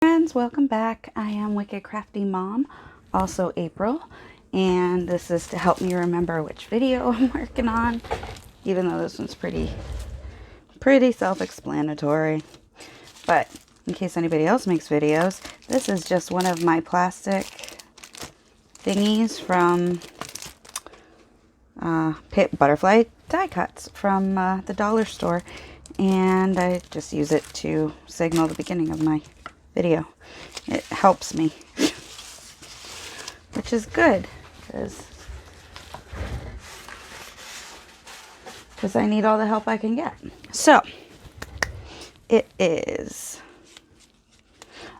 Friends, welcome back. I am Wicked Crafty Mom, also April, and this is to help me remember which video I'm working on, even though this one's pretty self-explanatory. But in case anybody else makes videos, this is just one of my plastic thingies from butterfly die cuts from the dollar store, and I just use it to signal the beginning of my video. It helps me, which is good, because I need all the help I can get. So it is,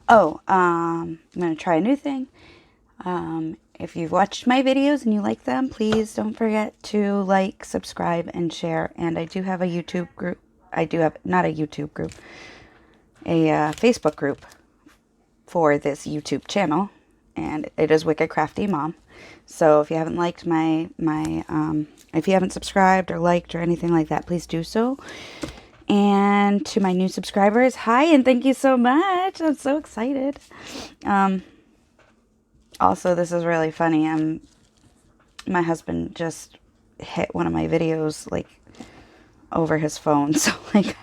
I'm going to try a new thing. If you've watched my videos and you like them, please don't forget to like, subscribe, and share. And I do have a YouTube group. I do have, not a YouTube group, a Facebook group for this YouTube channel, and it is Wicked Crafty Mom. So if you haven't liked if you haven't subscribed or liked or anything like that, please do so. And to my new subscribers, hi, and thank you so much. I'm so excited. Also, this is really funny. My husband just hit one of my videos like over his phone, so like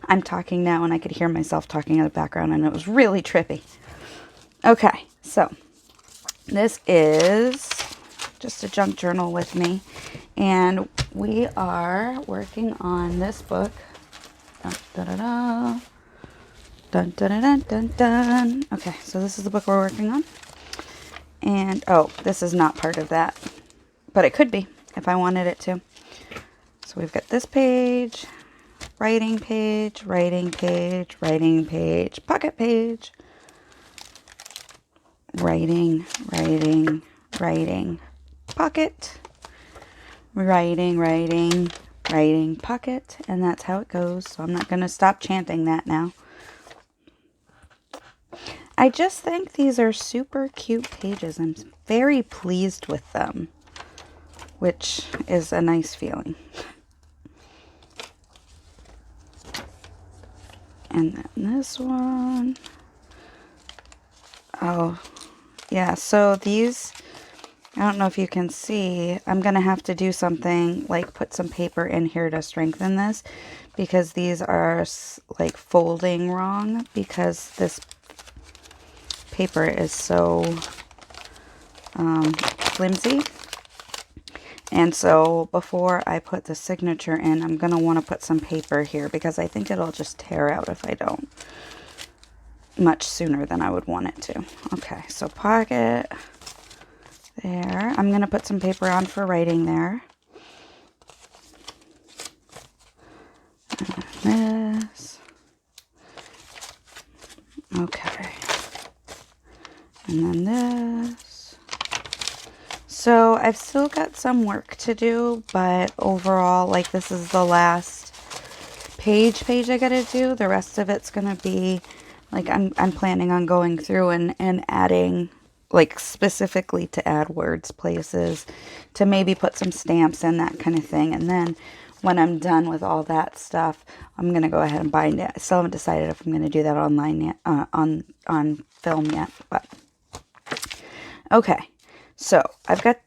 I'm talking now and I could hear myself talking in the background, and it was really trippy. Okay, so this is just a junk journal with me, and we are working on this book. Dun, dun, dun, dun. Dun, dun, dun, dun, dun, dun. Okay, so this is the book we're working on. And, oh, this is not part of that, but it could be if I wanted it to. So we've got this page, writing page, writing page, writing page, pocket page, writing, writing, writing, pocket, writing, writing, writing, pocket, and that's how it goes. So I'm not going to stop chanting that now. I just think these are super cute pages. I'm very pleased with them, which is a nice feeling. And then this one. Oh, yeah, so these, I don't know if you can see, I'm going to have to do something like put some paper in here to strengthen this, because these are like folding wrong, because this paper is so flimsy. And so before I put the signature in, I'm going to want to put some paper here, because I think it'll just tear out if I don't, much sooner than I would want it to. Okay, so pocket there. I'm going to put some paper on for writing there. And this. Okay. And then this. So I've still got some work to do, but overall, like, this is the last page I gotta do. The rest of it's gonna be like, I'm planning on going through and adding, like, specifically to add words, places, to maybe put some stamps in, that kind of thing. And then when I'm done with all that stuff, I'm gonna go ahead and bind it. I still haven't decided if I'm gonna do that online yet, on film yet, but okay. So I've got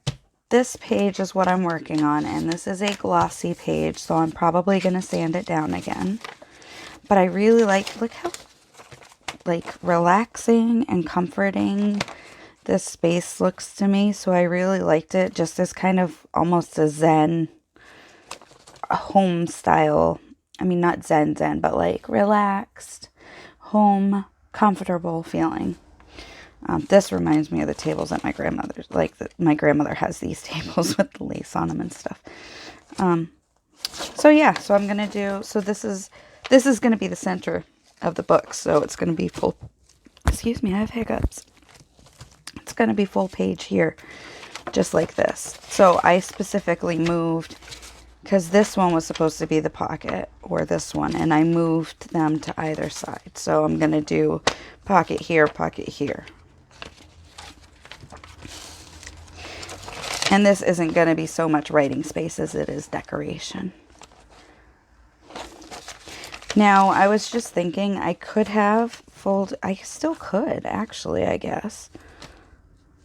this page is what I'm working on, and this is a glossy page, so I'm probably going to sand it down again. But I really look how like relaxing and comforting this space looks to me. So I really liked it, just as kind of almost a Zen home style. I mean, not Zen, but like relaxed, home, comfortable feeling. This reminds me of the tables at my grandmother's. Like, my grandmother has these tables with the lace on them and stuff. So yeah, so I'm gonna do. So this is gonna be the center of the book. So it's gonna be full. Excuse me, I have hiccups. It's gonna be full page here, just like this. So I specifically moved, because this one was supposed to be the pocket, or this one, and I moved them to either side. So I'm gonna do pocket here, pocket here. And this isn't going to be so much writing space as it is decoration. Now, I was just thinking I could have I still could, actually, I guess.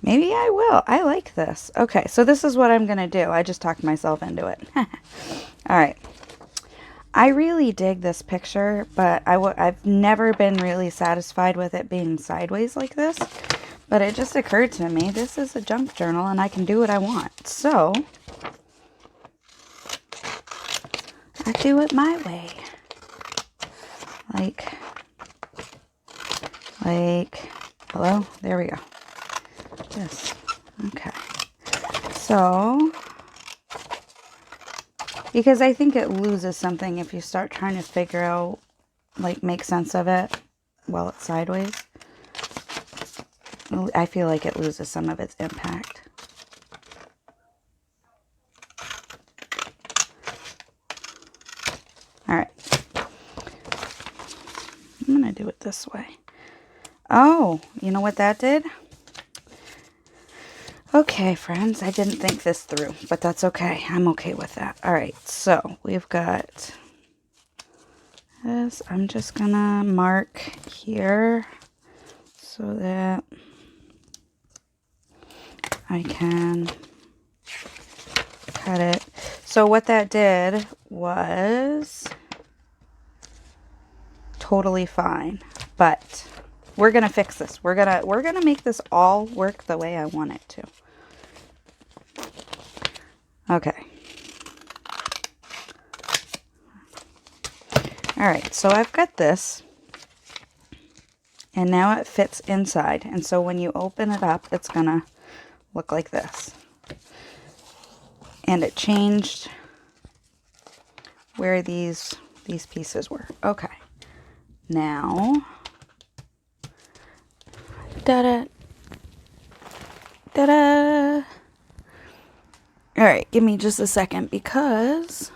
Maybe I will. I like this. Okay, so this is what I'm going to do. I just talked myself into it. All right. I really dig this picture, but I've never been really satisfied with it being sideways like this. But it just occurred to me, this is a junk journal and I can do what I want. So, I do it my way. Like, hello? There we go. This. Okay. So, because I think it loses something if you start trying to figure out, like, make sense of it while it's sideways. I feel like it loses some of its impact. All right. I'm going to do it this way. Oh, you know what that did? Okay, friends, I didn't think this through, but that's okay. I'm okay with that. All right, so we've got this. I'm just going to mark here so that I can cut it. So what that did was totally fine, but we're going to fix this. We're going to make this all work the way I want it to. Okay. All right, so I've got this, and now it fits inside, and so when you open it up, it's gonna look like this. And it changed where these pieces were. Okay, now, da-da, da-da. All right, give me just a second because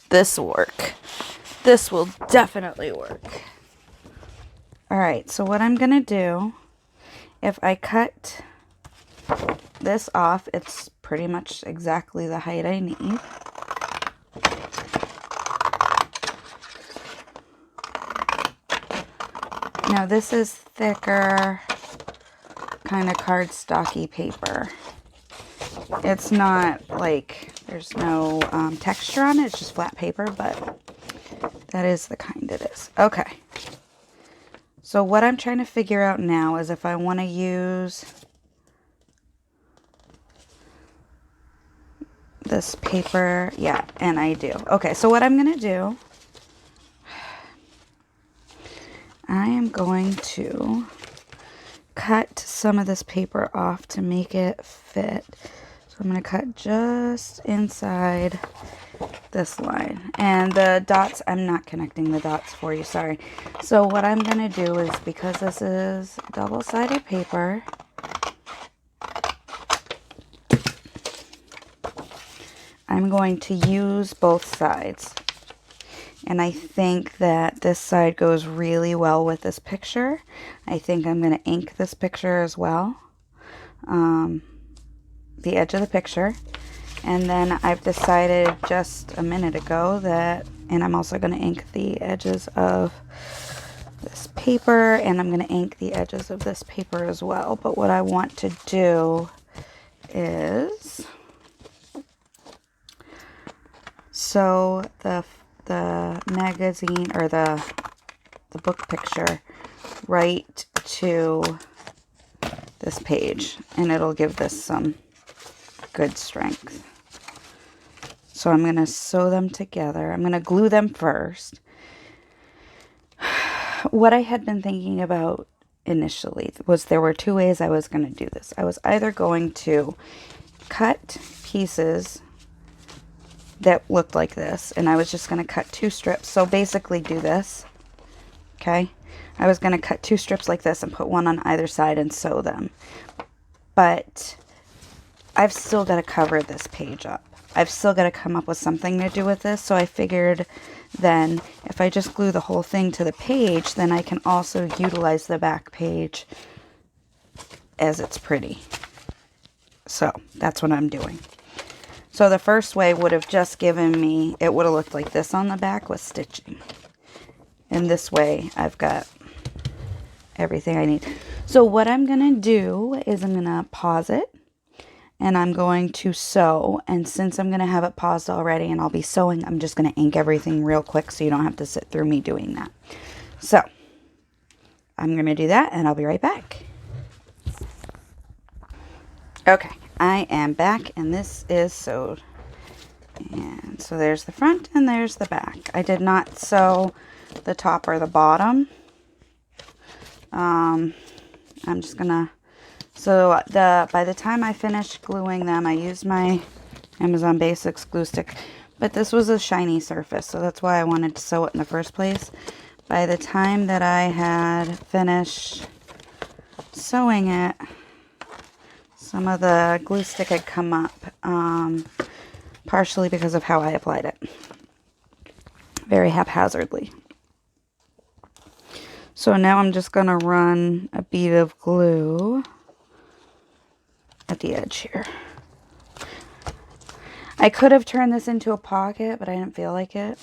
this will work. This will definitely work. All right, so what I'm gonna do, if I cut this off, it's pretty much exactly the height I need. Now this is thicker, kind of cardstocky paper. It's not like, there's no texture on it, it's just flat paper, but that is the kind it is. Okay. So what I'm trying to figure out now is if I want to use this paper. Yeah, and I do. Okay, so what I'm going to do, I am going to cut some of this paper off to make it fit. So I'm going to cut just inside this line. And the dots, I'm not connecting the dots for you, sorry. So what I'm going to do is, because this is double-sided paper, I'm going to use both sides. And I think that this side goes really well with this picture. I think I'm going to ink this picture as well. The edge of the picture. And then I've decided just a minute ago that, and I'm also going to ink the edges of this paper, and I'm going to ink the edges of this paper as well. But what I want to do is, sew the magazine, or the book picture right to this page, and it'll give this some good strength. So I'm going to sew them together. I'm going to glue them first. What I had been thinking about initially was there were two ways I was going to do this. I was either going to cut pieces that looked like this, and I was just going to cut two strips. So basically do this, okay? I was going to cut two strips like this and put one on either side and sew them. But I've still got to cover this page up. I've still got to come up with something to do with this, so I figured then if I just glue the whole thing to the page, then I can also utilize the back page as it's pretty. So that's what I'm doing. So the first way would have just given me, it would have looked like this on the back with stitching. And this way I've got everything I need. So what I'm going to do is I'm going to pause it and I'm going to sew. And since I'm going to have it paused already and I'll be sewing, I'm just going to ink everything real quick so you don't have to sit through me doing that. So I'm going to do that and I'll be right back. Okay, I am back and this is sewed. And so there's the front and there's the back. I did not sew the top or the bottom. I'm just gonna, so by the time I finished gluing them, I used my Amazon Basics glue stick, but this was a shiny surface, so that's why I wanted to sew it in the first place. By the time that I had finished sewing it, some of the glue stick had come up, partially because of how I applied it. Very haphazardly. So now I'm just going to run a bead of glue at the edge here. I could have turned this into a pocket, but I didn't feel like it.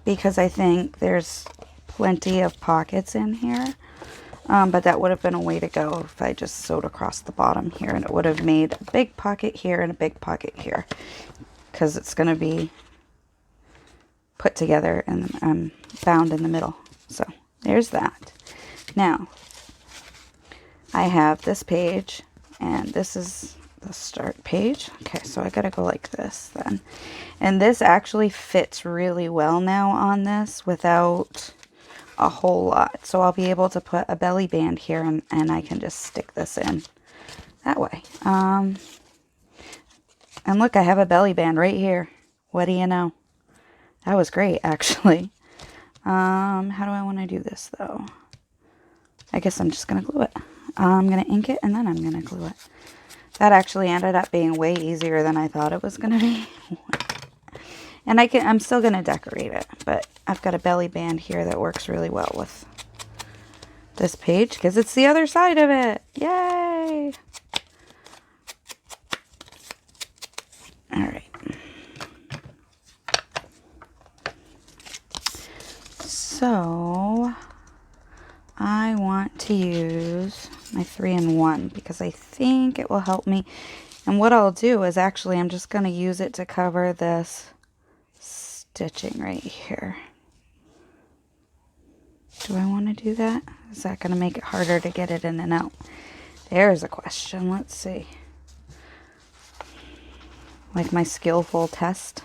Because I think there's plenty of pockets in here. But that would have been a way to go if I just sewed across the bottom here. And it would have made a big pocket here and a big pocket here. Because it's going to be put together and bound in the middle. So there's that. Now, I have this page. And this is the start page. Okay, so I got to go like this then. And this actually fits really well now on this without a whole lot. So I'll be able to put a belly band here and I can just stick this in that way. And look, I have a belly band right here. What do you know? That was great, actually. How do I want to do this though? I guess I'm just going to glue it. I'm going to ink it and then I'm going to glue it. That actually ended up being way easier than I thought it was going to be. And I'm still going to decorate it, but I've got a belly band here that works really well with this page because it's the other side of it. Yay! All right. So I want to use my 3-in-1 because I think it will help me. And what I'll do is actually I'm just going to use it to cover this stitching right here. Do I want to do that? Is that going to make it harder to get it in and out? There's a question. Let's see. Like my skillful test.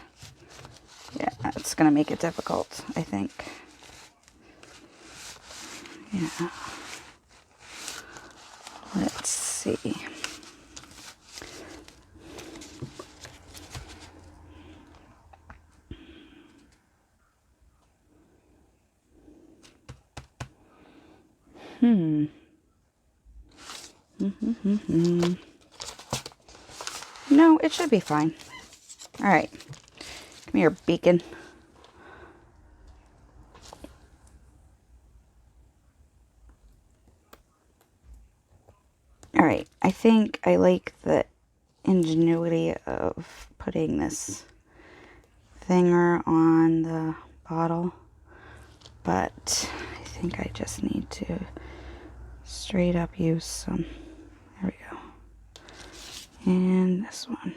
Yeah, it's going to make it difficult, I think. Yeah. Let's see. No, it should be fine. All right. Come here, beacon. All right. I think I like the ingenuity of putting this thinger on the bottle, but I think I just need to straight up use some. There we go. And this one.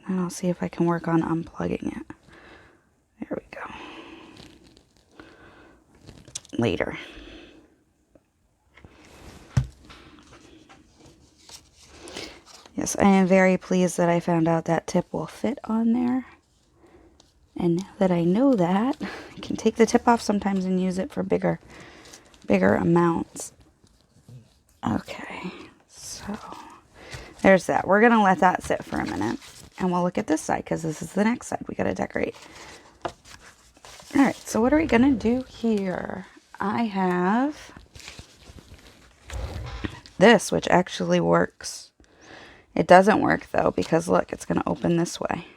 And I'll see if I can work on unplugging it. There we go. Later. Yes, I am very pleased that I found out that tip will fit on there. And now that I know that, I can take the tip off sometimes and use it for bigger amounts. Okay, so there's that. We're going to let that sit for a minute. And we'll look at this side because this is the next side we got to decorate. All right, so what are we going to do here? I have this, which actually works. It doesn't work, though, because, look, it's going to open this way.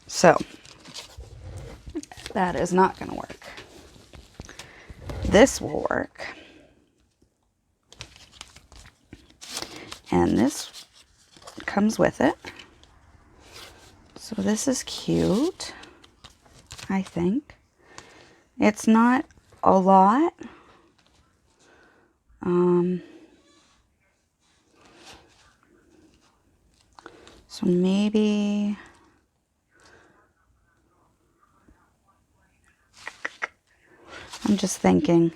So, that is not going to work. This will work. And this comes with it. So this is cute, I think. It's not a lot. So maybe I'm just thinking.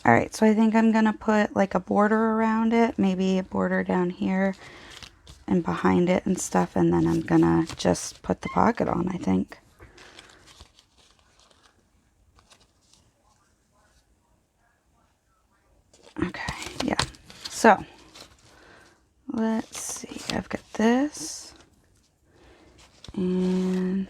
All right, so I think I'm gonna put like a border around it, maybe a border down here and behind it and stuff, and then I'm gonna just put the pocket on, I think. Okay, yeah. So, let's see. I've got this. And,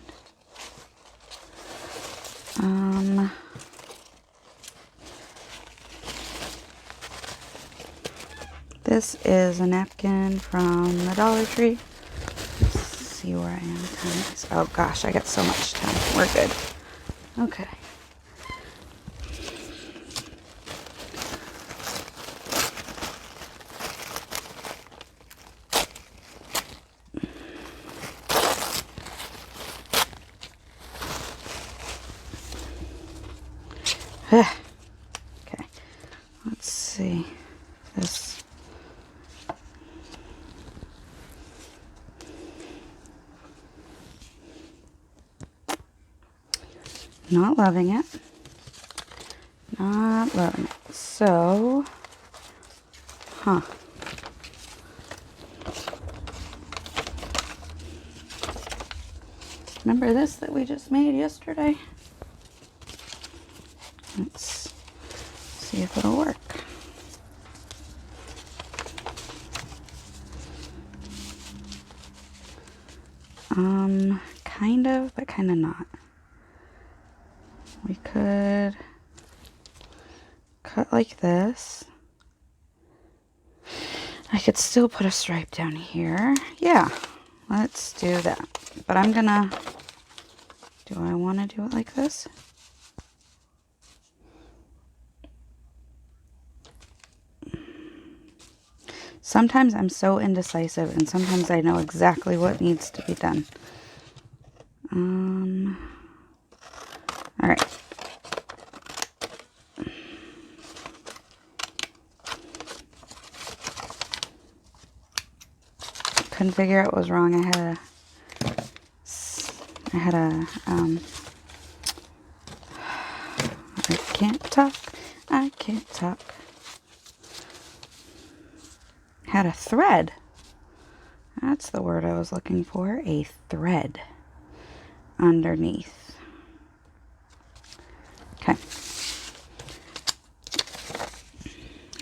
this is a napkin from the Dollar Tree. Let's see where I am time. Oh gosh, I got so much time. We're good. Okay. Okay. Let's see. This. Not loving it. Not loving it. So, remember this that we just made yesterday? Let's see if it'll work. Kind of, but kind of not. We could cut like this. I could still put a stripe down here. Yeah, let's do that. But I'm gonna, do I want to do it like this? Sometimes I'm so indecisive, and sometimes I know exactly what needs to be done. All right. Couldn't figure out what was wrong. I can't talk. I can't talk. Had a thread. That's the word I was looking for. A thread underneath. Okay.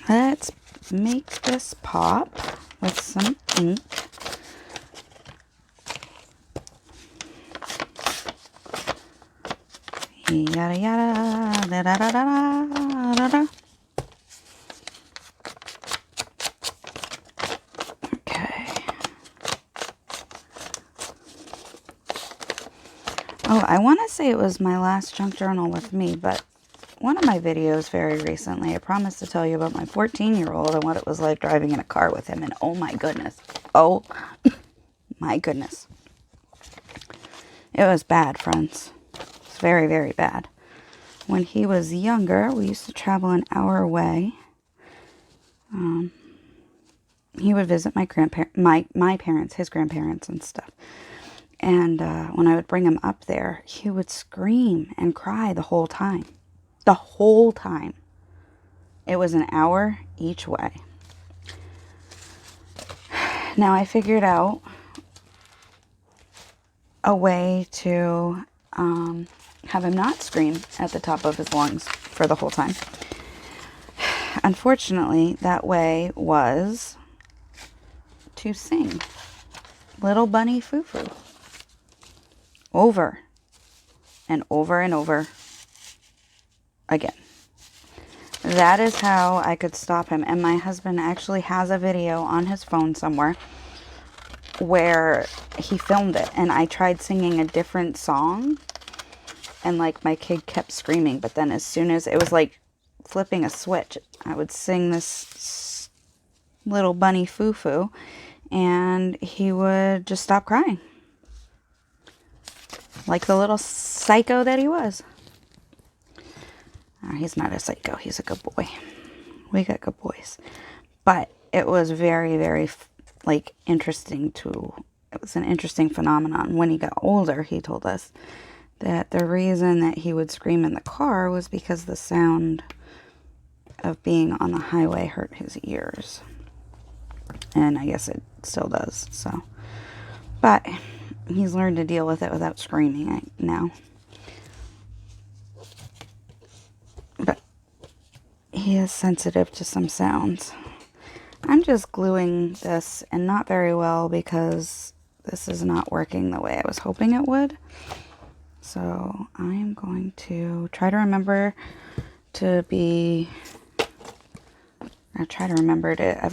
Let's make this pop with some ink. Yada yada da da da da da da. Okay. Oh, I want to say it was my last junk journal with me, but one of my videos very recently, I promised to tell you about my 14-year-old and what it was like driving in a car with him, and oh my goodness. Oh my goodness. It was bad, friends. It's very, very bad. When he was younger, we used to travel an hour away. He would visit my parents, his grandparents and stuff. And when I would bring him up there, he would scream and cry the whole time. The whole time. It was an hour each way. Now I figured out a way to have him not scream at the top of his lungs for the whole time. Unfortunately, that way was to sing Little Bunny Foo Foo over and over and over again. That is how I could stop him. And my husband actually has a video on his phone somewhere where he filmed it, and I tried singing a different song, and like my kid kept screaming, but then as soon as it was like flipping a switch, I would sing this little bunny foo-foo, and he would just stop crying. Like the little psycho that he was. He's not a psycho. He's a good boy. We got good boys. But it was very, very, like, interesting to... It was an interesting phenomenon. When he got older, he told us that the reason that he would scream in the car was because the sound of being on the highway hurt his ears. And I guess it still does, so... But he's learned to deal with it without screaming now. But he is sensitive to some sounds. I'm just gluing this, and not very well, because this is not working the way I was hoping it would. So I am going to try to remember to be... I've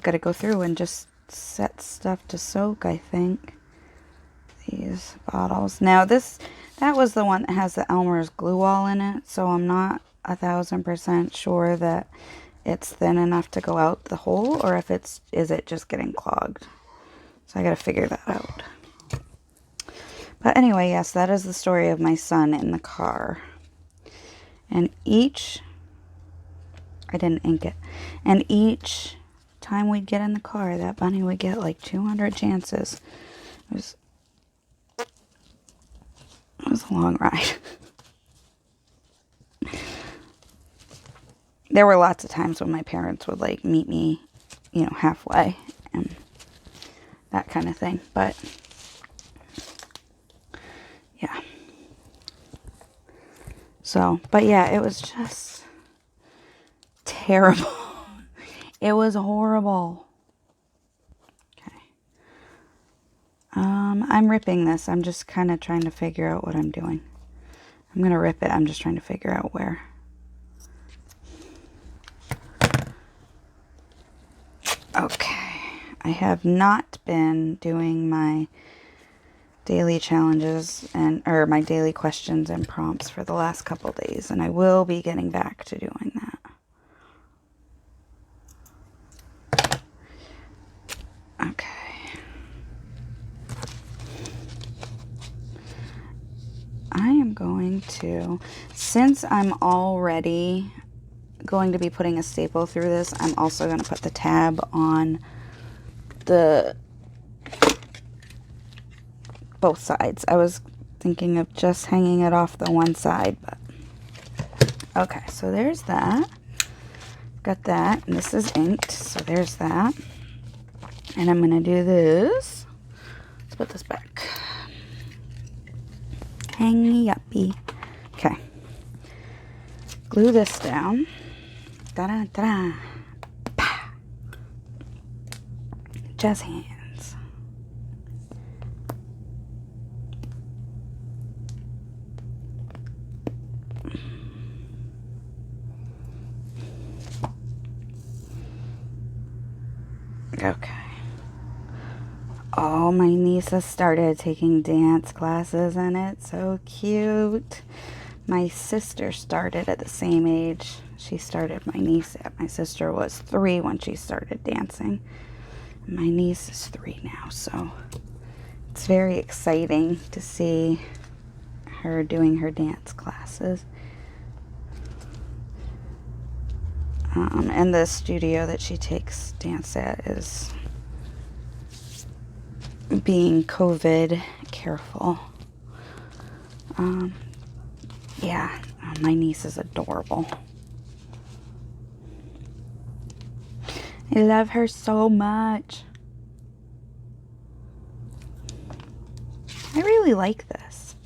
got to go through and just set stuff to soak, I think. These bottles. Now that was the one that has the Elmer's glue all in it, so I'm not 1,000% sure that it's thin enough to go out the hole, or if is it just getting clogged. So I gotta figure that out. But anyway, yes, that is the story of my son in the car. And I didn't ink it. And each time we'd get in the car, that bunny would get like 200 chances. It was a long ride. There were lots of times when my parents would like meet me, halfway and that kind of thing. But yeah. So, but yeah, it was just terrible. It was horrible. Okay. I'm ripping this. I'm just kind of trying to figure out what I'm doing. I'm going to rip it. I'm just trying to figure out where. Okay. I have not been doing my daily challenges or my daily questions and prompts for the last couple days, and I will be getting back to doing that. Okay. I am going to, since I'm already going to be putting a staple through this, I'm also going to put the tab on both sides. I was thinking of just hanging it off the one side, but okay, so there's that. Got that, and this is inked, so there's that. And I'm gonna do this. Let's put this back. Hangy uppy. Okay. Glue this down. Da-da, da-da. Pa. Jazz hands. Okay. Oh, my niece has started taking dance classes, and it's so cute. My sister started at the same age. She started my niece at. My sister was 3 when she started dancing. My niece is 3 now, so it's very exciting to see her doing her dance classes. And the studio that she takes dance at is being COVID careful. Yeah, my niece is adorable. I love her so much. I really like this.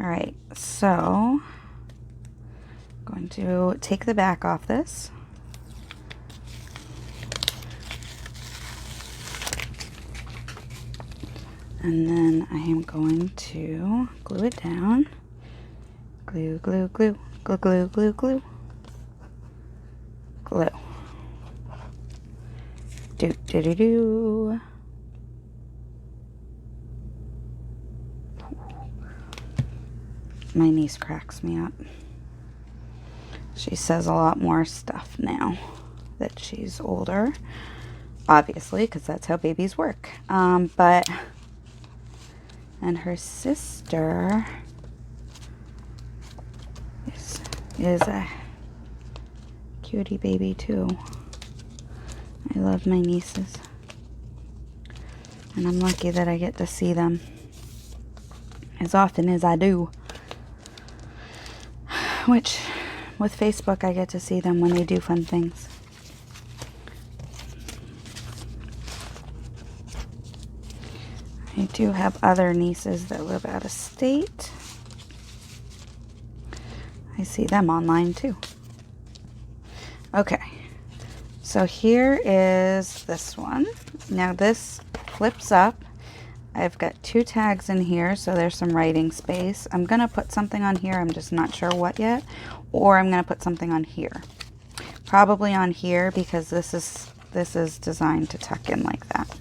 All right, so I'm going to take the back off this. And then I am going to glue it down. Glue, glue, glue, glue, glue, glue, glue. Glue. Do, do, do, do. My niece cracks me up. She says a lot more stuff now that she's older, obviously, because that's how babies work. And her sister is a cutie baby too. I love my nieces, and I'm lucky that I get to see them as often as I do, which with Facebook I get to see them when they do fun things. I do have other nieces that live out of state. I see them online too. Okay, so here is this one. Now this flips up. I've got 2 tags in here, so there's some writing space. I'm going to put something on here, I'm just not sure what yet. Or I'm going to put something on here. Probably on here because this is designed to tuck in like that.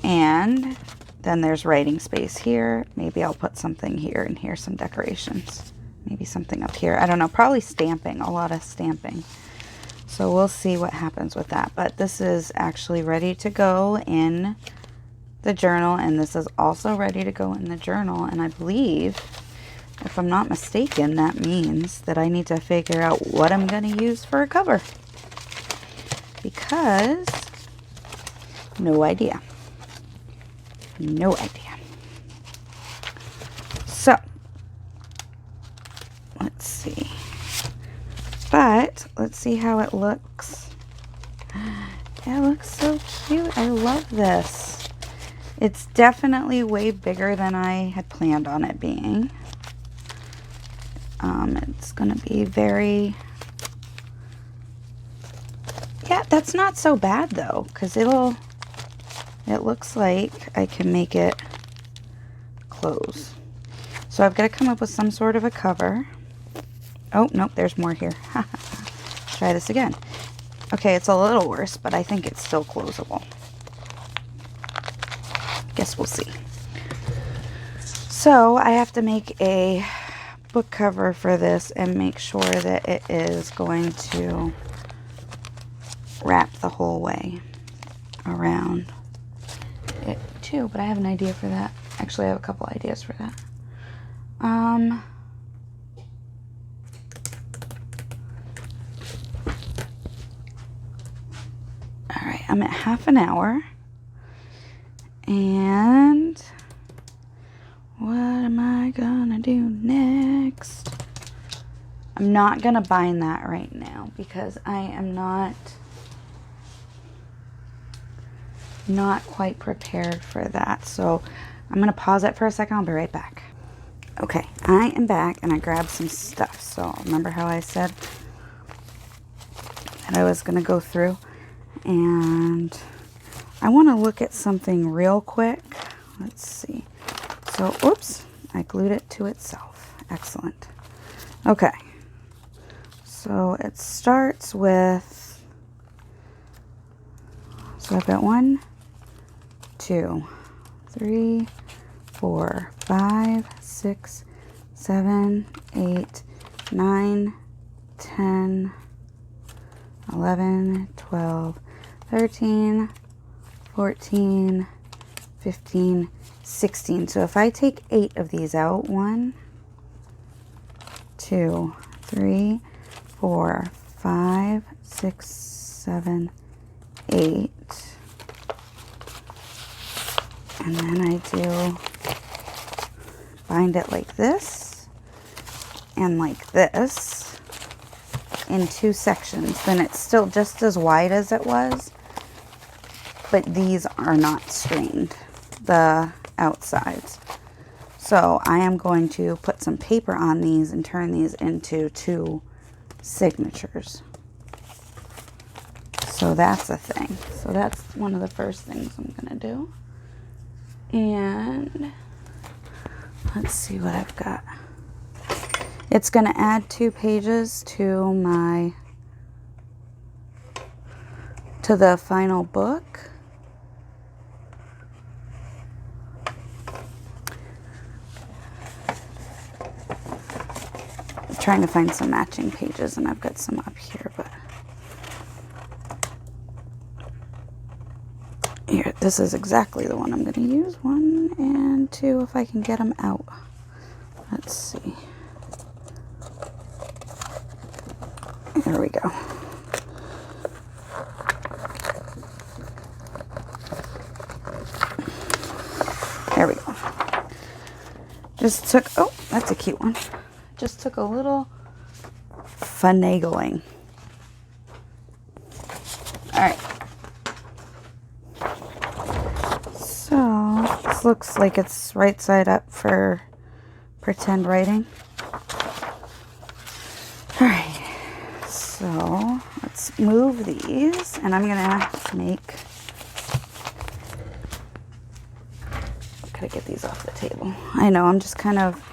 And then there's writing space here. Maybe I'll put something here and here, some decorations. Maybe something up here. I don't know, probably stamping, a lot of stamping. So we'll see what happens with that. But this is actually ready to go in the journal, and this is also ready to go in the journal. And I believe, if I'm not mistaken, that means that I need to figure out what I'm going to use for a cover. Because, no idea. No idea. So, let's see. But, let's see how it looks. It looks so cute. I love this. It's definitely way bigger than I had planned on it being. It's going to be very... Yeah, that's not so bad though, because it looks like I can make it close. So I've got to come up with some sort of a cover. Oh, nope, there's more here. Try this again. Okay, it's a little worse, but I think it's still closable. Guess we'll see. So I have to make a book cover for this and make sure that it is going to wrap the whole way around it too, but I have an idea for that. Actually, I have a couple ideas for that. All right, I'm at half an hour, and what am I gonna do next? I'm not gonna bind that right now because I am not quite prepared for that. So I'm gonna pause it for a second. I'll be right back. Okay, I am back and I grabbed some stuff. So remember how I said that I was gonna go through, and I want to look at something real quick. Let's see. So, oops, I glued it to itself. Excellent. Okay. So it starts with, so I've got 1, 2, 3, 4, 5, 6, 7, 8, 9, 10, 11, 12, 13, 14, 15, 16. So if I take 8 of these out, 1, 2, 3, 4, 5, 6, 7, 8. And then I do bind it like this and like this in 2 sections. Then it's still just as wide as it was, but these are not strained, the outsides. So I am going to put some paper on these and turn these into 2 signatures. So that's a thing. So that's one of the first things I'm going to do. And let's see what I've got. It's going to add 2 pages to the final book. trying to find some matching pages, and I've got some up here, but here, this is exactly the one I'm going to use. 1 and 2, if I can get them out. Let's see. There we go. There we go. Just took, oh, that's a cute one. Just took a little finagling. All right. So this looks like it's right side up for pretend writing. All right. So let's move these, and I'm gonna make. Gotta get these off the table. I know, I'm just kind of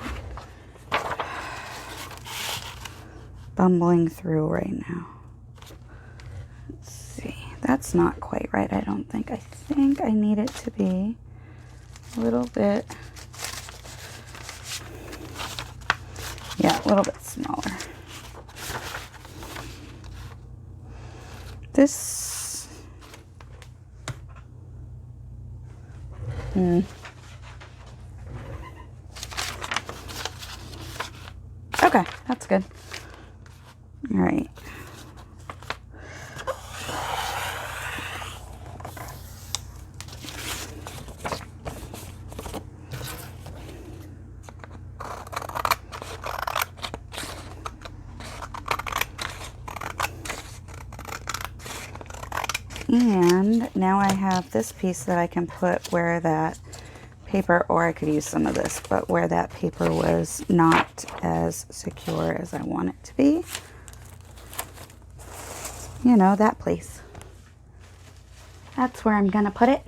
bumbling through right now. Let's see. That's not quite right, I don't think. I think I need it to be a little bit, yeah, a little bit smaller. This, okay, that's good. All right. And now I have this piece that I can put where that paper, or I could use some of this, but where that paper was not as secure as I want it to be. You know, that place. That's where I'm gonna put it.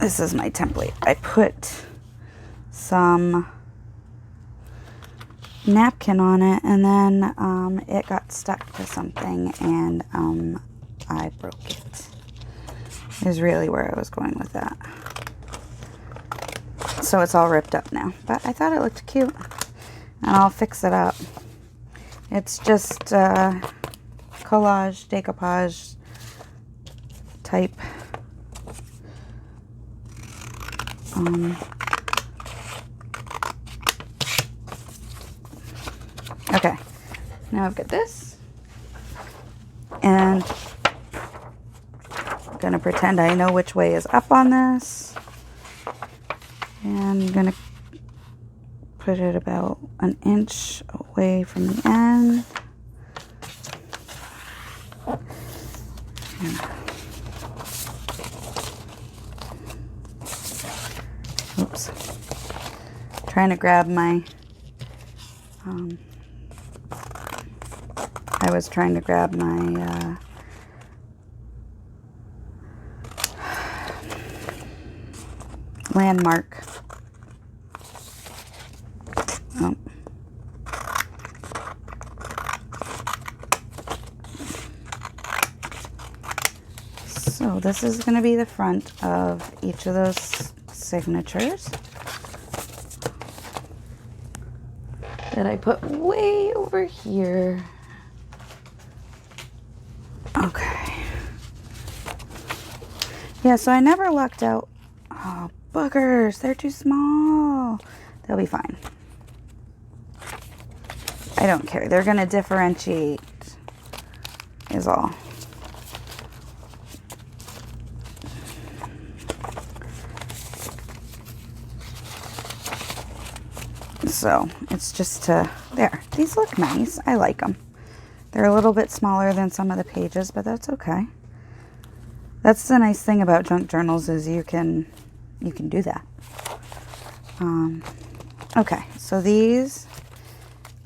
This is my template. I put some napkin on it, and then it got stuck to something, and I broke it. Is really where I was going with that. So it's all ripped up now, but I thought it looked cute, and I'll fix it up. It's just collage, decoupage type. Okay, now I've got this, and I'm gonna pretend I know which way is up on this, and I'm gonna put it about an inch away from the end. Oops. Trying to grab my, I was trying to grab my, landmark. Oh. So this is going to be the front of each of those signatures that I put way over here. Okay. Yeah, so I never lucked out. Oh, boogers, they're too small. They'll be fine. I don't care. They're going to differentiate is all. So it's just to, there. These look nice. I like them. They're a little bit smaller than some of the pages, but that's okay. That's the nice thing about junk journals is you can do that. Okay, so these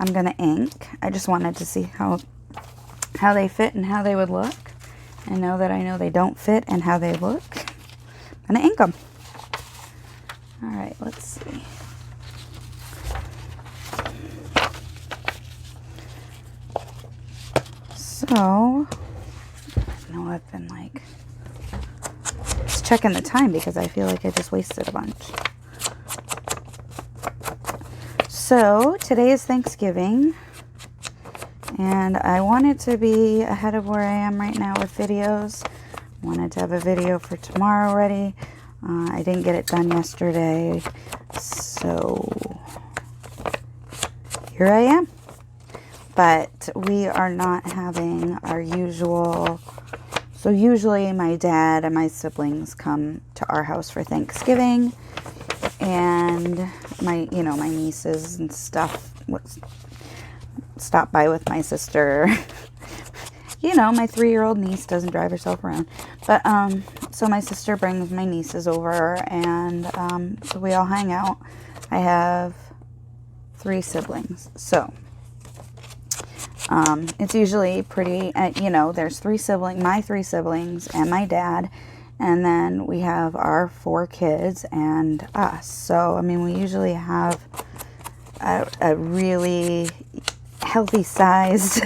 I'm gonna ink. I just wanted to see how they fit and how they would look. And now that I know they don't fit and how they look, I'm gonna ink them. All right, let's see. So, I know I've been like, let's checking the time because I feel like I just wasted a bunch. So today is Thanksgiving, and I wanted to be ahead of where I am right now with videos. Wanted to have a video for tomorrow ready. I didn't get it done yesterday, so here I am. But we are not having our usual. So usually my dad and my siblings come to our house for Thanksgiving, and my nieces and stuff stop by with my sister. My 3-year-old niece doesn't drive herself around. But, so my sister brings my nieces over, and so we all hang out. I have 3 siblings. So, it's usually pretty, there's my 3 siblings and my dad, and then we have our 4 kids and us. So, I mean, we usually have a really healthy sized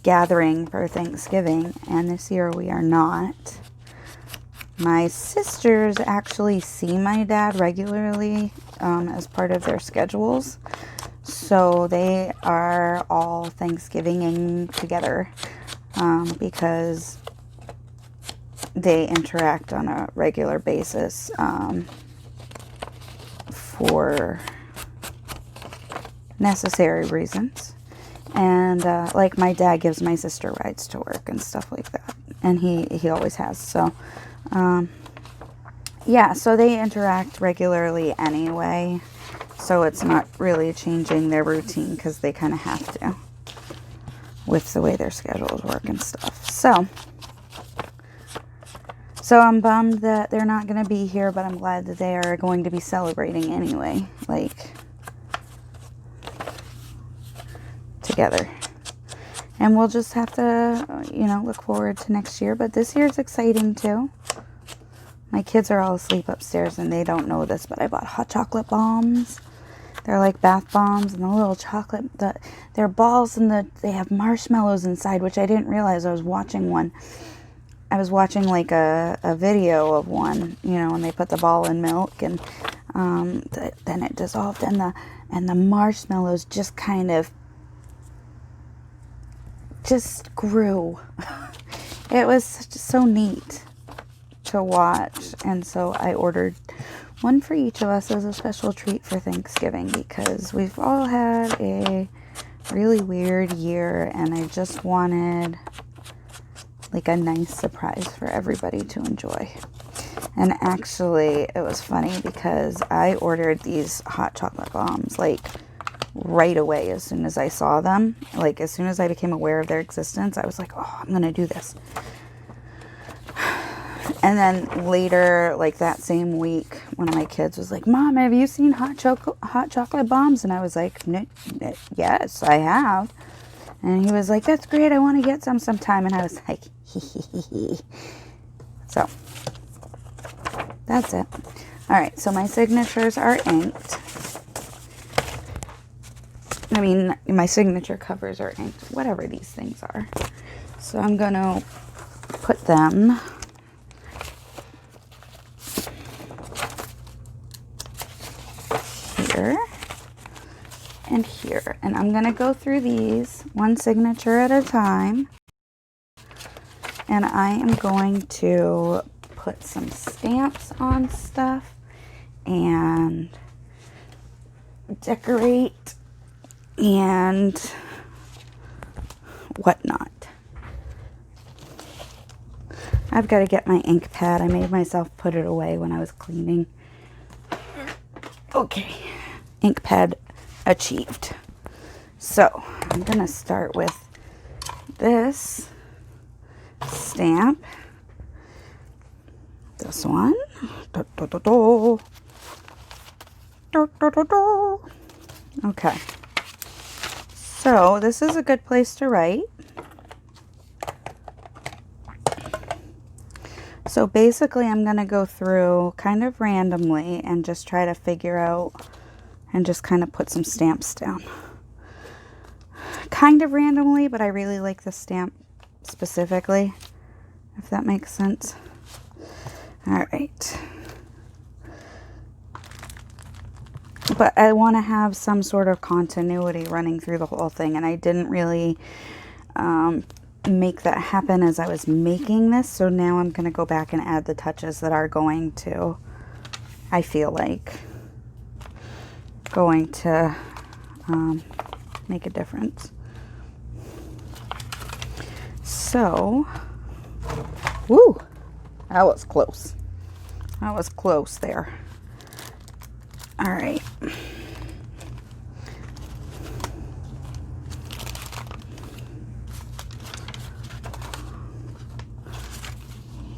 gathering for Thanksgiving, and this year we are not. My sisters actually see my dad regularly as part of their schedules, so they are all Thanksgiving-ing together because they interact on a regular basis for necessary reasons. And like my dad gives my sister rides to work and stuff like that, and he always has. So yeah, so they interact regularly anyway, so it's not really changing their routine because they kind of have to with the way their schedules work and stuff. So I'm bummed that they're not going to be here, but I'm glad that they are going to be celebrating anyway, like together. And we'll just have to, look forward to next year. But this year's exciting too. My kids are all asleep upstairs and they don't know this, but I bought hot chocolate bombs. They're like bath bombs, and the little chocolate, they're balls, and they have marshmallows inside, which I didn't realize. I was watching like a video of one, when they put the ball in milk, and then it dissolved, and the marshmallows just kind of just grew. It was just so neat to watch, and so I ordered one for each of us as a special treat for Thanksgiving, because we've all had a really weird year, and I just wanted like a nice surprise for everybody to enjoy. And actually, it was funny because I ordered these hot chocolate bombs like right away as soon as I saw them. Like as soon as I became aware of their existence, I was like, oh, I'm gonna do this. And then later, like that same week, one of my kids was like, Mom, have you seen hot chocolate bombs? And I was like, yes, I have. And he was like, that's great, I want to get some sometime. And I was like, hee. So that's it. All right, so my signatures are inked. I mean, my signature covers are inked, whatever these things are. So I'm going to put them here and here. And I'm going to go through these one signature at a time. And I am going to put some stamps on stuff and decorate and whatnot. I've got to get my ink pad. I made myself put it away when I was cleaning. Okay, ink pad achieved. So I'm going to start with this stamp. This one. Okay. So this is a good place to write. So basically I'm going to go through kind of randomly and just try to figure out and just kind of put some stamps down. Kind of randomly, but I really like this stamp specifically, if that makes sense. All right. But I want to have some sort of continuity running through the whole thing, and I didn't really make that happen as I was making this, so now I'm going to go back and add the touches that are going to, I feel like, going to make a difference. So, woo, that was close. That was close there. All right.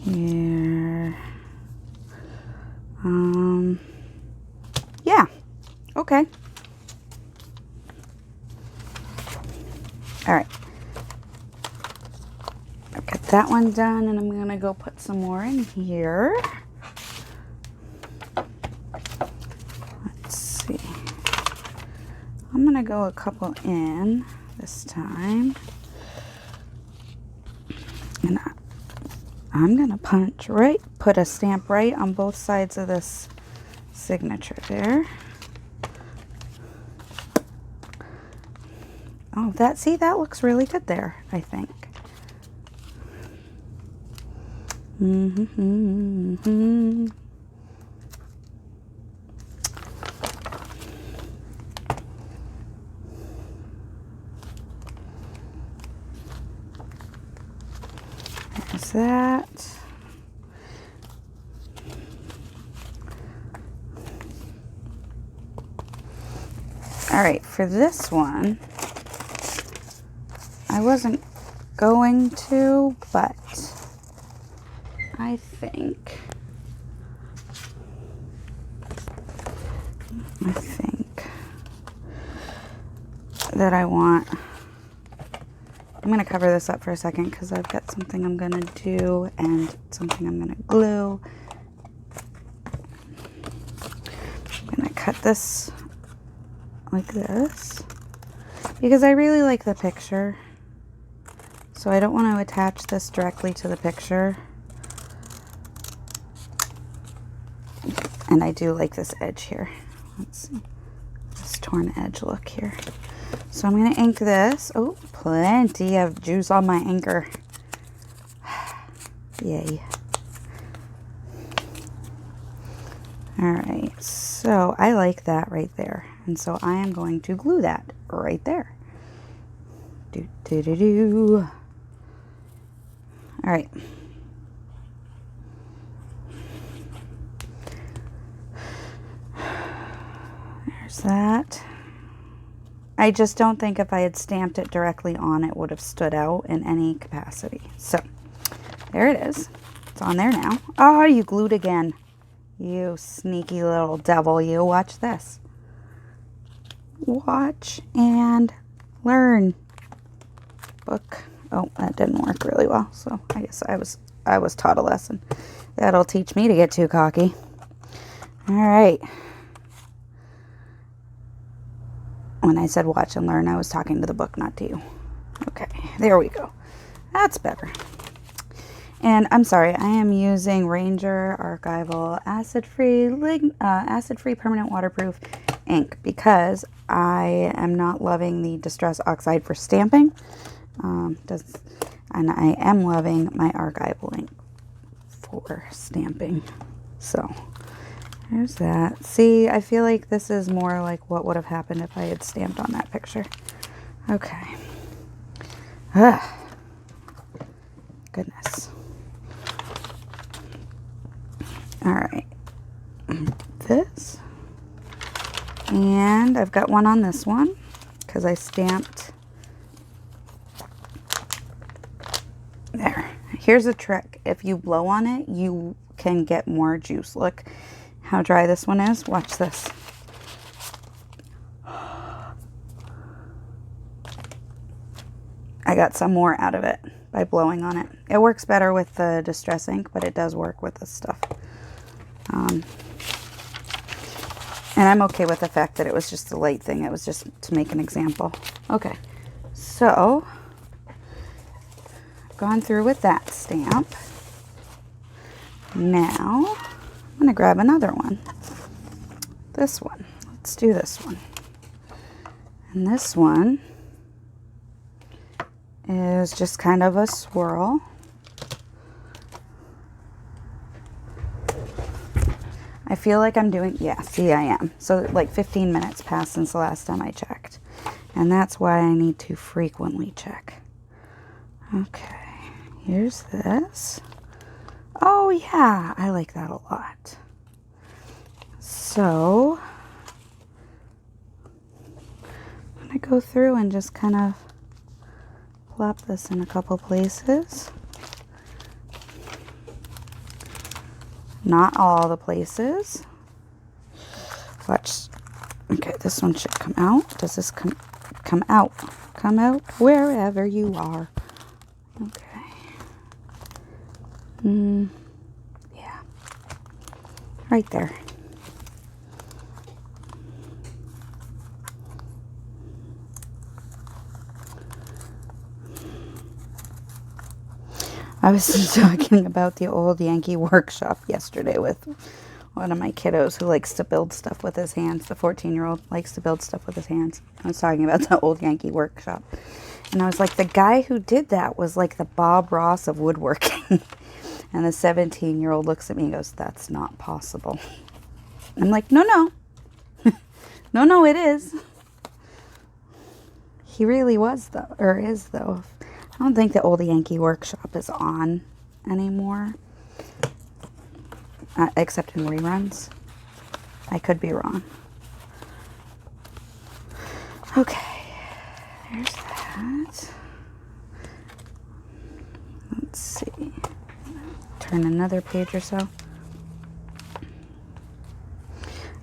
Here. Yeah. Okay. All right. I've got that one done, and I'm going to go put some more in here. Let's see. I'm going to go a couple in this time. And I'm going to put a stamp right on both sides of this signature there. Oh, that looks really good there, I think. There's that. All right, for this one, I wasn't going to, but I think that I'm going to cover this up for a second because I've got something I'm going to do and something I'm going to glue. I'm going to cut this like this because I really like the picture. So I don't want to attach this directly to the picture. And I do like this edge here. Let's see. This torn edge look here. So I'm going to ink this. Oh, plenty of juice on my inker. Yay. All right. So I like that right there. And so I am going to glue that right there. Do, do, do, do. All right. There's that. I just don't think if I had stamped it directly on, it would have stood out in any capacity. So there it is. It's on there now. Oh, you glued again. You sneaky little devil. You watch this. Watch and learn. Book. Oh, that didn't work really well. So I guess I was taught a lesson. That'll teach me to get too cocky. All right. When I said watch and learn, I was talking to the book, not to you. Okay, there we go. That's better. And I'm sorry, I am using Ranger Archival acid-free permanent waterproof ink because I am not loving the Distress Oxide for stamping. And I am loving my Archival ink for stamping. So there's that. See, I feel like this is more like what would have happened if I had stamped on that picture. Okay. Ugh. Goodness. All right. This. And I've got one on this one because I stamped. There. Here's a trick. If you blow on it, you can get more juice. Look how dry this one is. Watch this. I got some more out of it by blowing on it. It works better with the Distress ink, but it does work with this stuff. And I'm okay with the fact that it was just a light thing. It was just to make an example. Okay, so I've gone through with that stamp. Now, I'm going to grab another one. This one. Let's do this one. And this one is just kind of a swirl. I feel like I'm doing, yeah, see I am. So like 15 minutes passed since the last time I checked. And that's why I need to frequently check. Okay, here's this. Oh yeah, I like that a lot. So, I'm gonna go through and just kind of plop this in a couple places. Not all the places. Watch. Okay, this one should come out. Does this come out? Come out wherever you are. Okay. Yeah. Right there. I was talking about the old Yankee workshop yesterday with one of my kiddos who likes to build stuff with his hands. The 14-year-old likes to build stuff with his hands. I was talking about the old Yankee workshop. And I was like, the guy who did that was like the Bob Ross of woodworking. And the 17-year-old looks at me and goes, that's not possible. I'm like, no, no. No, it is. He really was, though, or is, though. I don't think the old Yankee workshop is on anymore. Except in reruns. I could be wrong. Okay. There's that. Let's see. Turn another page or so.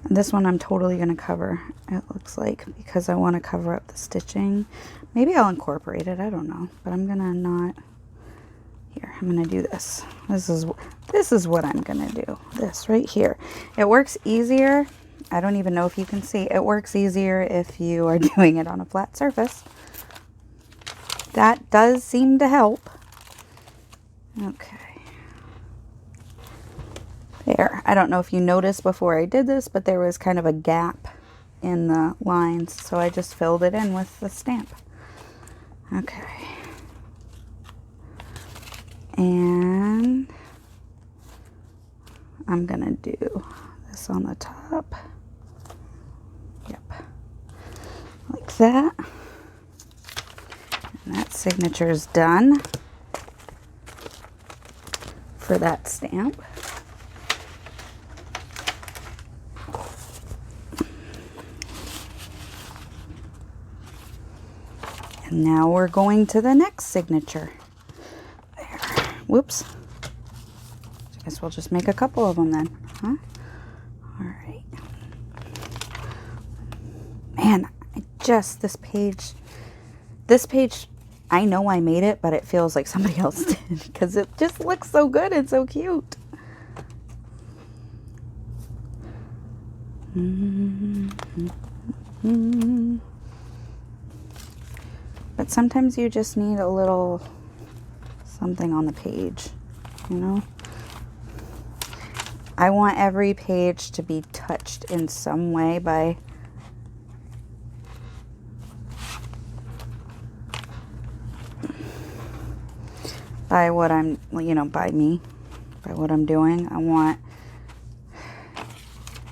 And this one I'm totally going to cover, it looks like, because I want to cover up the stitching. Maybe I'll incorporate it, I don't know. But I'm going to not... Here, I'm going to do this. This is what I'm going to do. This right here. It works easier. I don't even know if you can see. It works easier if you are doing it on a flat surface. That does seem to help. Okay. There. I don't know if you noticed before I did this, but there was kind of a gap in the lines. So I just filled it in with the stamp. Okay. And I'm gonna do this on the top. Yep. Like that. And that signature is done for that stamp. And now we're going to the next signature. Whoops. I guess we'll just make a couple of them then, huh? All right. Man, this page, I know I made it, but it feels like somebody else did because it just looks so good and so cute. But sometimes you just need a little something on the page, you know? I want every page to be touched in some way by what I'm, by me, by what I'm doing. I want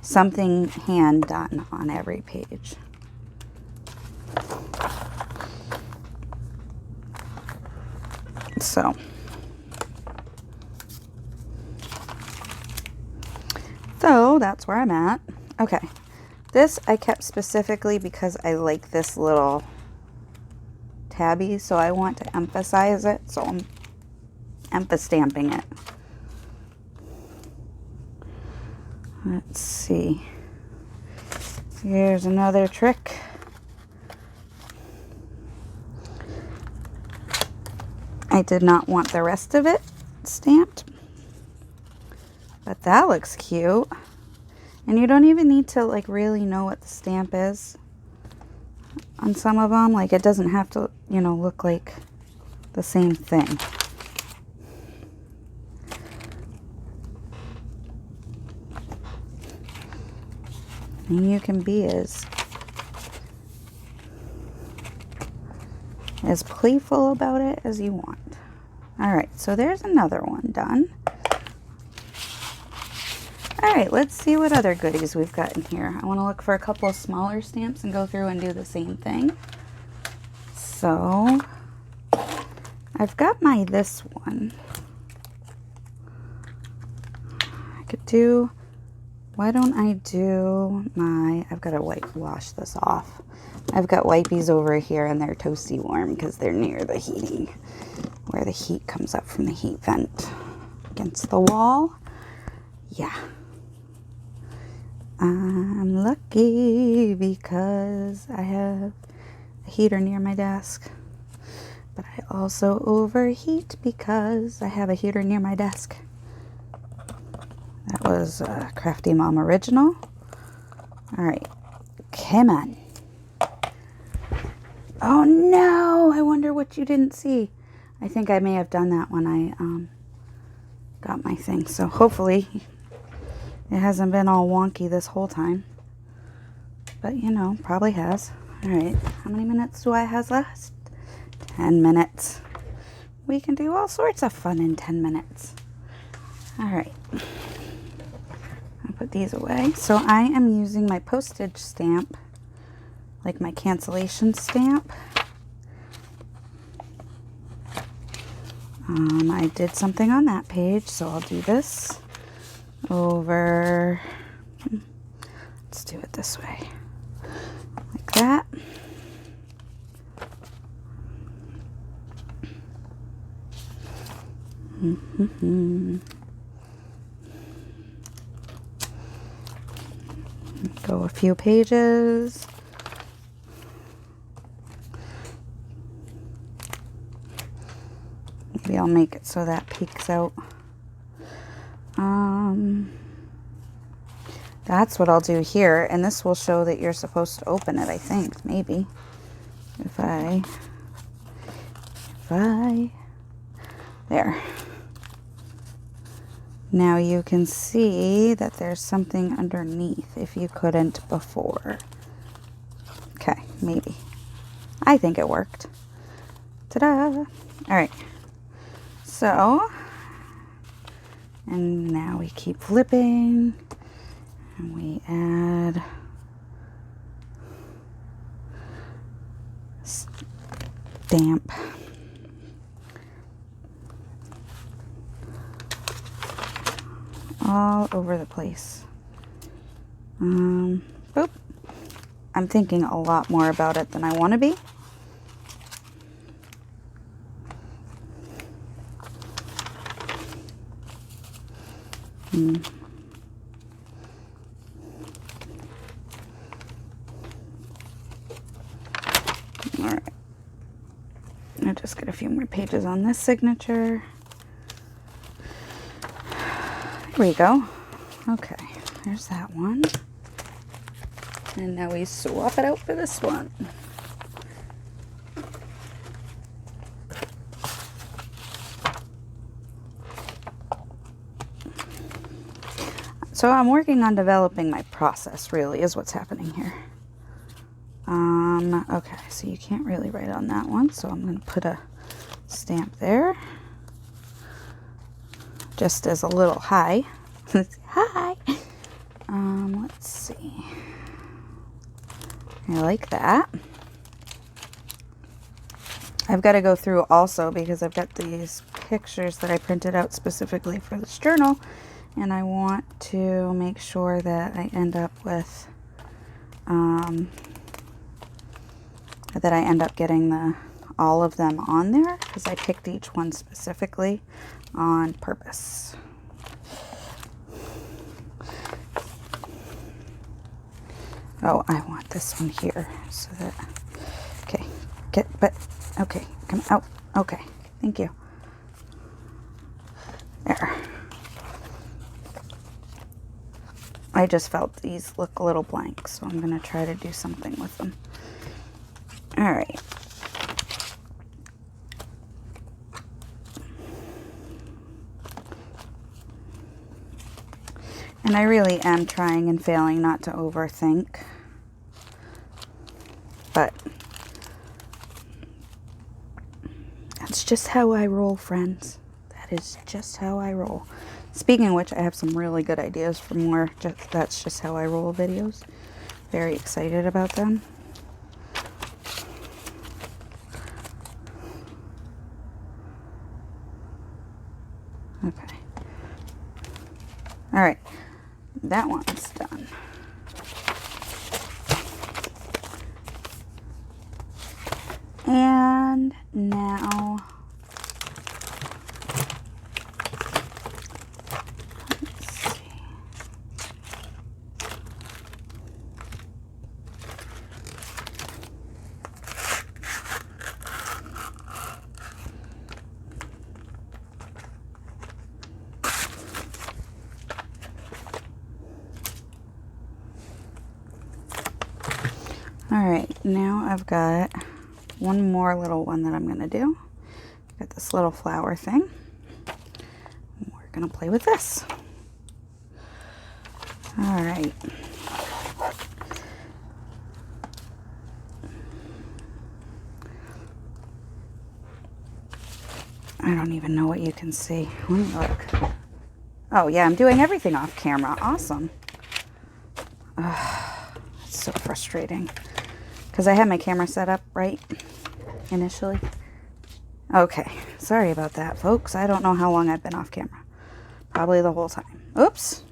something hand done on every page. So that's where I'm at. Okay. This I kept specifically because I like this little tabby, so I want to emphasize it, so I'm stamping it. Let's see. Here's another trick. I did not want the rest of it stamped, but that looks cute. And you don't even need to really know what the stamp is on some of them. It doesn't have to, look like the same thing. And you can be as playful about it as you want. All right, so there's another one done. All right, let's see what other goodies we've got in here. I want to look for a couple of smaller stamps and go through and do the same thing. So I've got my this one. I could do, why don't I do my, I've got to wash this off. I've got wipies over here and they're toasty warm because they're near the heating, where the heat comes up from the heat vent against the wall. Yeah. I'm lucky because I have a heater near my desk, but I also overheat because I have a heater near my desk. That was a Crafty Mom original. All right, come on. Oh no, I wonder what you didn't see. I think I may have done that when I got my thing, so hopefully it hasn't been all wonky this whole time. But, you know, probably has. All right, how many minutes do I have left? 10 minutes. We can do all sorts of fun in 10 minutes. All right. I'll put these away. So I am using my postage stamp, like my cancellation stamp. I did something on that page, so I'll do this over, let's do it this way, like that. Go a few pages. Maybe I'll make it so that peeks out. That's what I'll do here, and this will show that you're supposed to open it, I think, maybe. If I, there. Now you can see that there's something underneath if you couldn't before. Okay, maybe. I think it worked. Ta-da! All right. So, and now we keep flipping, and we add stamp. All over the place. Boop. I'm thinking a lot more about it than I want to be. All right. I'll just get a few more pages on this signature. There we go. Okay, there's that one. And now we swap it out for this one. So I'm working on developing my process, really, is what's happening here. Okay, so you can't really write on that one, so I'm going to put a stamp there. Just as a little hi. Hi! Let's see. I like that. I've got to go through also because I've got these pictures that I printed out specifically for this journal, and I want to make sure that I end up with getting all of them on there, because I picked each one specifically on purpose. Oh, I want this one here so that, okay, okay, come out. Okay, thank you. There. I just felt these look a little blank, so I'm going to try to do something with them. All right. And I really am trying and failing not to overthink. But that's just how I roll, friends. That is just how I roll. Speaking of which, I have some really good ideas for more That's Just How I Roll videos. Very excited about them. Okay. All right. That one's done. And now, let's see. All right, now I've got one more little one that I'm going to do. Got this little flower thing. We're going to play with this. All right. I don't even know what you can see. Let me look. Oh yeah, I'm doing everything off camera. Awesome. It's so frustrating. Because I had my camera set up right initially. Okay, sorry about that, folks. I don't know how long I've been off camera. Probably the whole time. Oops.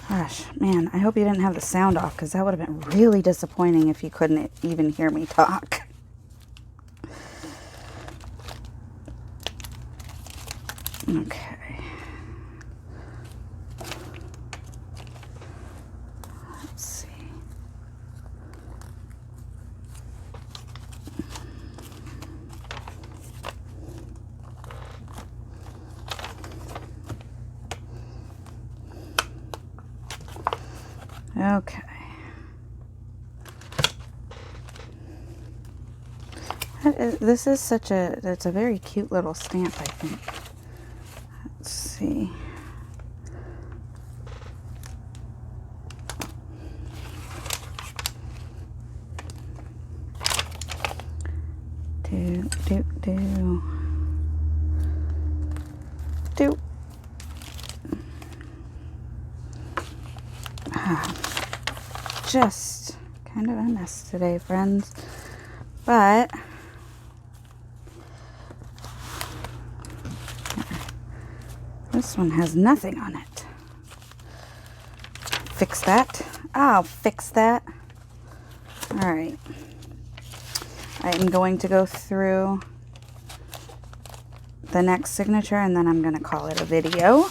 Gosh, man, I hope you didn't have the sound off, because that would have been really disappointing if you couldn't even hear me talk. Okay. Let's see. Okay. This is such a, it's a very cute little stamp, I think. Let's see. Do. Just kind of a mess today, friends. But this one has nothing on it. Fix that. I'll fix that. All right. I am going to go through the next signature and then I'm going to call it a video.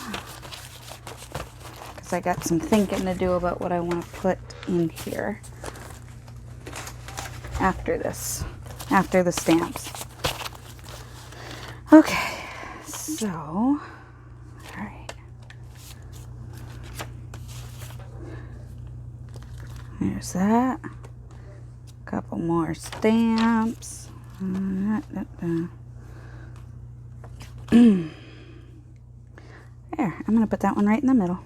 Because I got some thinking to do about what I want to put in here after this, after the stamps. Okay, so, all right. There's that. Couple more stamps. There, I'm going to put that one right in the middle.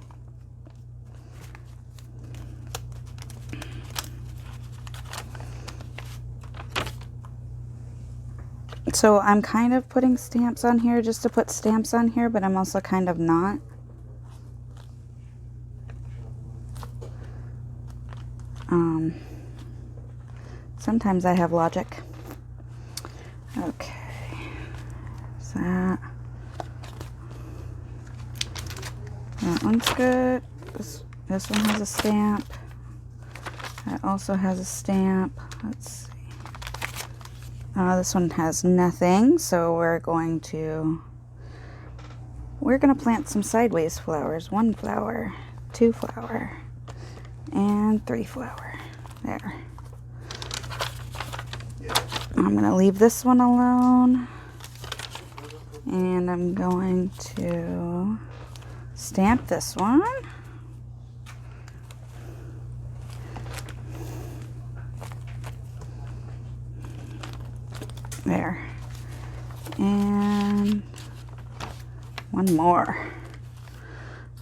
So I'm kind of putting stamps on here just to put stamps on here, but I'm also kind of not. Sometimes I have logic. Okay, so that one's good. This one has a stamp. That also has a stamp. Let's see. This one has nothing, so we're going to plant some sideways flowers. 1 flower, 2 flower, and 3 flower. There. I'm going to leave this one alone, and I'm going to stamp this one. One more.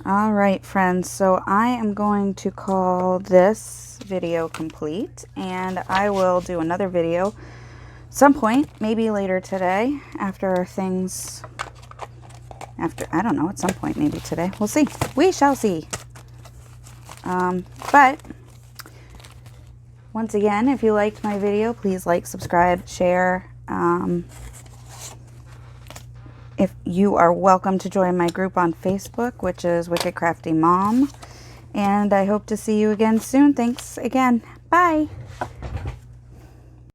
All right, friends, so I am going to call this video complete, and I will do another video some point, maybe later today, after things, I don't know, at some point, maybe today. We'll see. We shall see. But once again, if you liked my video, please like, subscribe, share. If you are welcome to join my group on Facebook, which is Wicked Crafty Mom. And I hope to see you again soon. Thanks again. Bye.